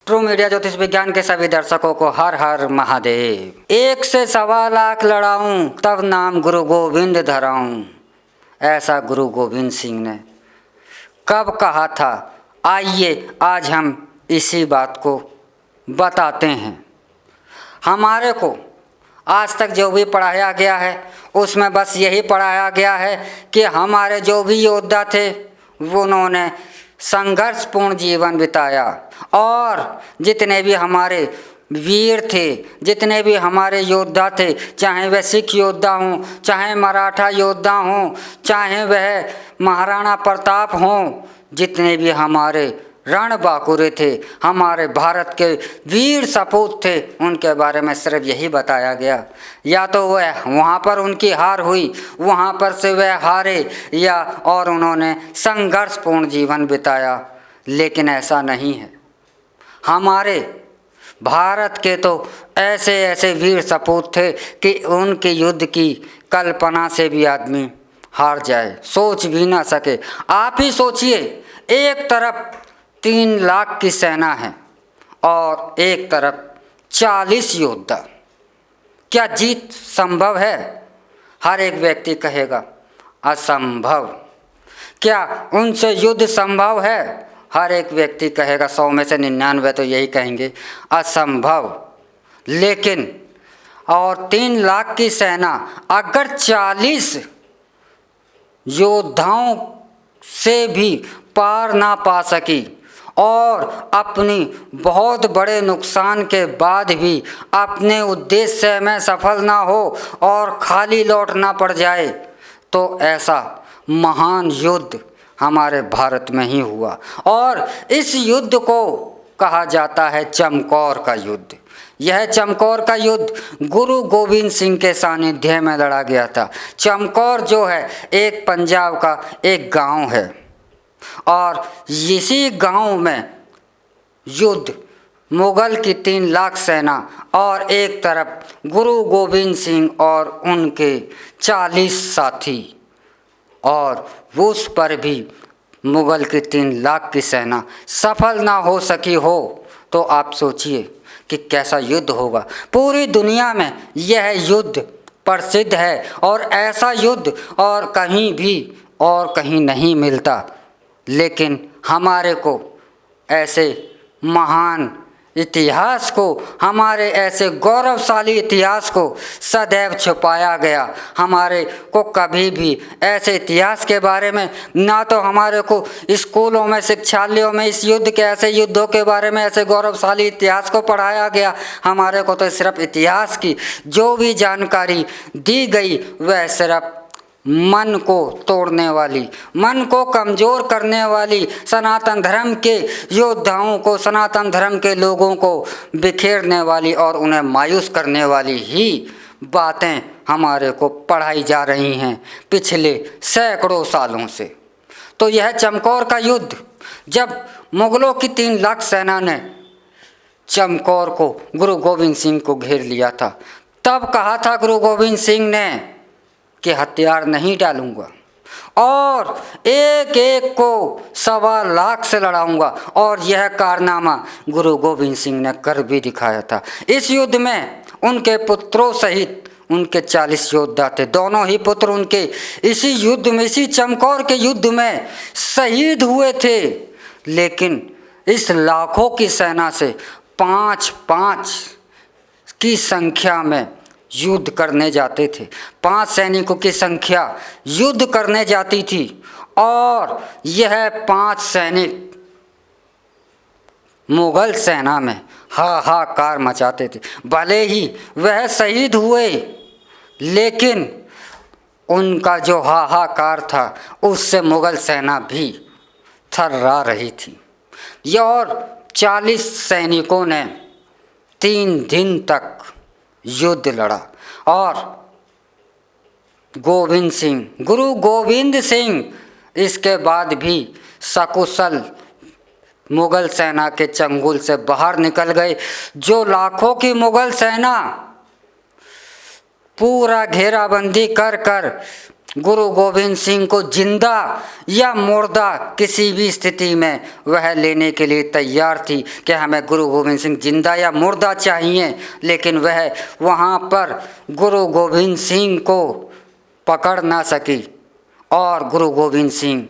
True media ज्योतिष विज्ञान के सभी दर्शकों को हर हर महादेव। 1 से 1.25 लाख लड़ाऊं तब नाम गुरु गोविंद धराऊं, ऐसा गुरु गोविंद सिंह ने कब कहा था। आइए आज हम इसी बात को बताते हैं। हमारे को आज तक जो भी पढ़ाया गया है उसमें बस यही पढ़ाया गया है कि हमारे जो भी योद्धा थे उन्होंने संघर्षपूर्ण जीवन बिताया और जितने भी हमारे वीर थे, जितने भी हमारे योद्धा थे, चाहे वह सिख योद्धा हों, चाहे मराठा योद्धा हों, चाहे वह महाराणा प्रताप हों, जितने भी हमारे रणबांकुरे थे, हमारे भारत के वीर सपूत थे, उनके बारे में सिर्फ यही बताया गया। या तो वह वहाँ पर उनकी हार हुई, वहाँ पर से वह हारे, या और उन्होंने संघर्षपूर्ण जीवन बिताया। लेकिन ऐसा नहीं है। हमारे भारत के तो ऐसे ऐसे वीर सपूत थे कि उनके युद्ध की कल्पना से भी आदमी हार जाए, सोच भी ना सके। आप ही सोचिए, एक तरफ 3 लाख की सेना है और एक तरफ 40 योद्धा, क्या जीत संभव है? हर एक व्यक्ति कहेगा असंभव। क्या उनसे युद्ध संभव है? हर एक व्यक्ति कहेगा, 100 में से 99 तो यही कहेंगे असंभव। लेकिन और 3 लाख की सेना अगर 40 योद्धाओं से भी पार ना पा सकी और अपनी बहुत बड़े नुकसान के बाद भी अपने उद्देश्य में सफल ना हो और खाली लौटना पड़ जाए, तो ऐसा महान युद्ध हमारे भारत में ही हुआ। और इस युद्ध को कहा जाता है चमकौर का युद्ध। यह चमकौर का युद्ध गुरु गोविंद सिंह के सानिध्य में लड़ा गया था। चमकौर जो है एक पंजाब का एक गांव है और इसी गांव में युद्ध मुगल की 3 लाख सेना और एक तरफ गुरु गोविंद सिंह और उनके 40 साथी, और उस पर भी मुगल की 3 लाख की सेना सफल ना हो सकी हो, तो आप सोचिए कि कैसा युद्ध होगा। पूरी दुनिया में यह युद्ध प्रसिद्ध है और ऐसा युद्ध और कहीं भी और कहीं नहीं मिलता। लेकिन हमारे को ऐसे महान इतिहास को, हमारे ऐसे गौरवशाली इतिहास को सदैव छुपाया गया। हमारे को कभी भी ऐसे इतिहास के बारे में ना तो हमारे को स्कूलों में, शिक्षालयों में इस युद्ध के, ऐसे युद्धों के बारे में, ऐसे गौरवशाली इतिहास को पढ़ाया गया। हमारे को तो सिर्फ इतिहास की जो भी जानकारी दी गई वह सिर्फ मन को तोड़ने वाली, मन को कमज़ोर करने वाली, सनातन धर्म के योद्धाओं को, सनातन धर्म के लोगों को बिखेरने वाली और उन्हें मायूस करने वाली ही बातें हमारे को पढ़ाई जा रही हैं पिछले सैकड़ों सालों से। तो यह चमकौर का युद्ध, जब मुगलों की 3 लाख सेना ने चमकौर को, गुरु गोविंद सिंह को घेर लिया था, तब कहा था गुरु गोविंद सिंह ने कि हथियार नहीं डालूंगा और एक एक को 1.25 लाख से लड़ाऊंगा। और यह कारनामा गुरु गोविंद सिंह ने कर भी दिखाया था। इस युद्ध में उनके पुत्रों सहित उनके 40 योद्धा थे। दोनों ही पुत्र उनके इसी युद्ध में, इसी चमकौर के युद्ध में शहीद हुए थे। लेकिन इस लाखों की सेना से 5-5 की संख्या में युद्ध करने जाते थे। 5 सैनिकों की संख्या युद्ध करने जाती थी और यह 5 सैनिक मुगल सेना में हाहाकार मचाते थे। भले ही वह शहीद हुए, लेकिन उनका जो हाहाकार था उससे मुगल सेना भी थर्रा रही थी। यह और 40 सैनिकों ने 3 दिन तक युद्ध लड़ा और गोविंद सिंह, गुरु गोविंद सिंह इसके बाद भी सकुशल मुगल सेना के चंगुल से बाहर निकल गए। जो लाखों की मुगल सेना पूरा घेराबंदी कर कर गुरु गोविंद सिंह को जिंदा या मुर्दा किसी भी स्थिति में वह लेने के लिए तैयार थी कि हमें गुरु गोविंद सिंह जिंदा या मुर्दा चाहिए, लेकिन वह वहाँ पर गुरु गोविंद सिंह को पकड़ ना सकी और गुरु गोविंद सिंह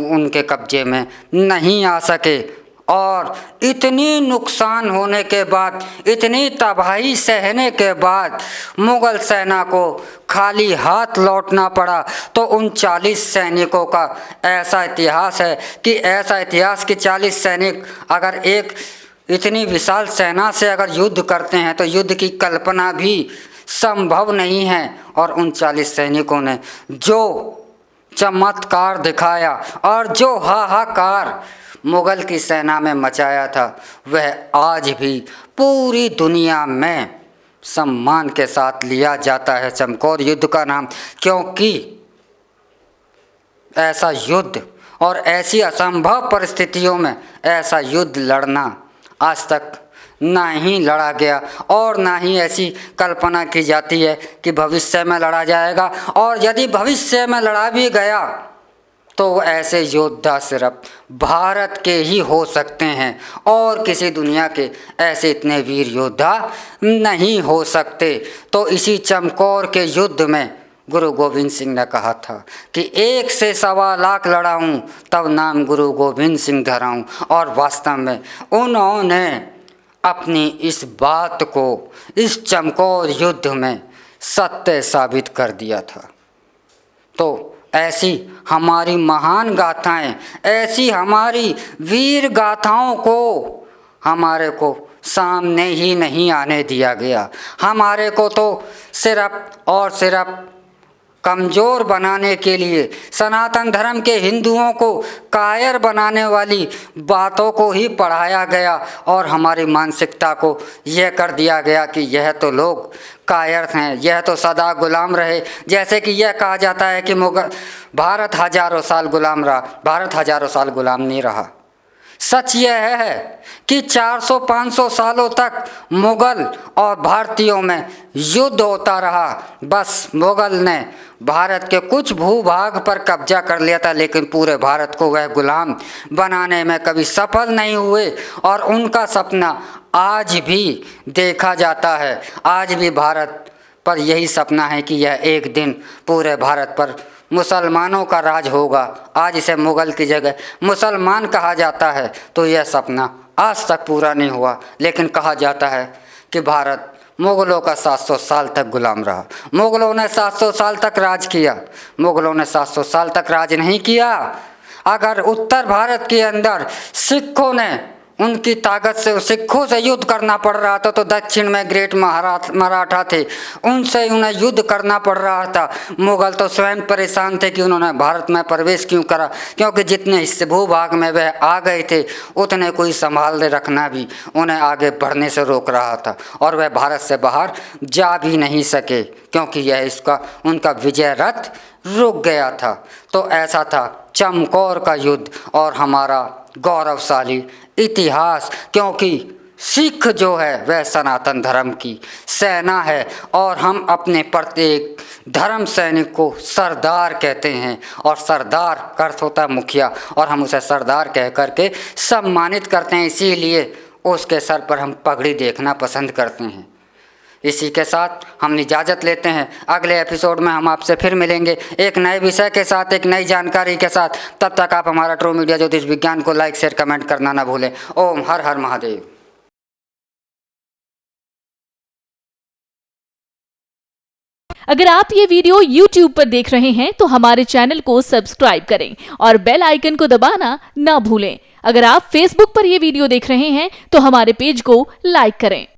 उनके कब्जे में नहीं आ सके। और इतनी नुकसान होने के बाद, इतनी तबाही सहने के बाद मुग़ल सेना को खाली हाथ लौटना पड़ा। तो उन 40 सैनिकों का ऐसा इतिहास है कि ऐसा इतिहास कि 40 सैनिक अगर एक इतनी विशाल सेना से अगर युद्ध करते हैं तो युद्ध की कल्पना भी संभव नहीं है। और उन 40 सैनिकों ने जो चमत्कार दिखाया और जो हाहाकार मुग़ल की सेना में मचाया था, वह आज भी पूरी दुनिया में सम्मान के साथ लिया जाता है चमकौर युद्ध का नाम, क्योंकि ऐसा युद्ध और ऐसी असंभव परिस्थितियों में ऐसा युद्ध लड़ना आज तक ना ही लड़ा गया और ना ही ऐसी कल्पना की जाती है कि भविष्य में लड़ा जाएगा। और यदि भविष्य में लड़ा भी गया तो ऐसे योद्धा सिर्फ भारत के ही हो सकते हैं और किसी दुनिया के ऐसे इतने वीर योद्धा नहीं हो सकते। तो इसी चमकौर के युद्ध में गुरु गोविंद सिंह ने कहा था कि 1 से 1.25 लाख लड़ा हूँ तब नाम गुरु गोविंद सिंह धराऊँ। और वास्तव में उन्होंने अपनी इस बात को इस चमकौर युद्ध में सत्य साबित कर दिया था। तो ऐसी हमारी महान गाथाएं, ऐसी हमारी वीर गाथाओं को हमारे को सामने ही नहीं आने दिया गया। हमारे को तो सिर्फ और सिर्फ कमज़ोर बनाने के लिए, सनातन धर्म के हिंदुओं को कायर बनाने वाली बातों को ही पढ़ाया गया और हमारी मानसिकता को यह कर दिया गया कि यह तो लोग कायर हैं, यह तो सदा गुलाम रहे। जैसे कि यह कहा जाता है कि भारत हज़ारों साल गुलाम रहा, भारत हज़ारों साल गुलाम नहीं रहा। सच यह है कि 400-500 सालों तक मुग़ल और भारतीयों में युद्ध होता रहा। बस मुग़ल ने भारत के कुछ भूभाग पर कब्जा कर लिया था, लेकिन पूरे भारत को वह गुलाम बनाने में कभी सफल नहीं हुए। और उनका सपना आज भी देखा जाता है। आज भी भारत पर यही सपना है कि यह एक दिन पूरे भारत पर मुसलमानों का राज होगा। आज इसे मुग़ल की जगह मुसलमान कहा जाता है। तो यह सपना आज तक पूरा नहीं हुआ, लेकिन कहा जाता है कि भारत मुग़लों का 700 साल तक गुलाम रहा। मुग़लों ने 700 साल तक राज किया। मुग़लों ने 700 साल तक राज नहीं किया। अगर उत्तर भारत के अंदर सिखों ने उनकी ताकत से सिखों से युद्ध करना पड़ रहा था, तो दक्षिण में ग्रेट मराठा थे, उनसे उन्हें युद्ध करना पड़ रहा था। मुग़ल तो स्वयं परेशान थे कि उन्होंने भारत में प्रवेश क्यों करा, क्योंकि जितने हिस्से भूभाग में वह आ गए थे उतने कोई संभाल रखना भी उन्हें आगे बढ़ने से रोक रहा था और वह भारत से बाहर जा भी नहीं सके, क्योंकि यह उनका विजय रथ रुक गया था। तो ऐसा था चमकौर का युद्ध और हमारा गौरवशाली इतिहास, क्योंकि सिख जो है वह सनातन धर्म की सेना है और हम अपने प्रत्येक धर्म सैनिक को सरदार कहते हैं। और सरदार का अर्थ होता है मुखिया, और हम उसे सरदार कह करके सम्मानित करते हैं। इसीलिए उसके सर पर हम पगड़ी देखना पसंद करते हैं। इसी के साथ हम इजाज़त लेते हैं। अगले एपिसोड में हम आपसे फिर मिलेंगे एक नए विषय के साथ, एक नई जानकारी के साथ। तब तक आप हमारा ट्रू मीडिया ज्योतिष विज्ञान को लाइक, शेयर, कमेंट करना ना भूलें। ओम हर हर महादेव। अगर आप ये वीडियो YouTube पर देख रहे हैं तो हमारे चैनल को सब्सक्राइब करें और बेल आइकन को दबाना ना भूलें। अगर आप Facebook पर ये वीडियो देख रहे हैं तो हमारे पेज को लाइक करें।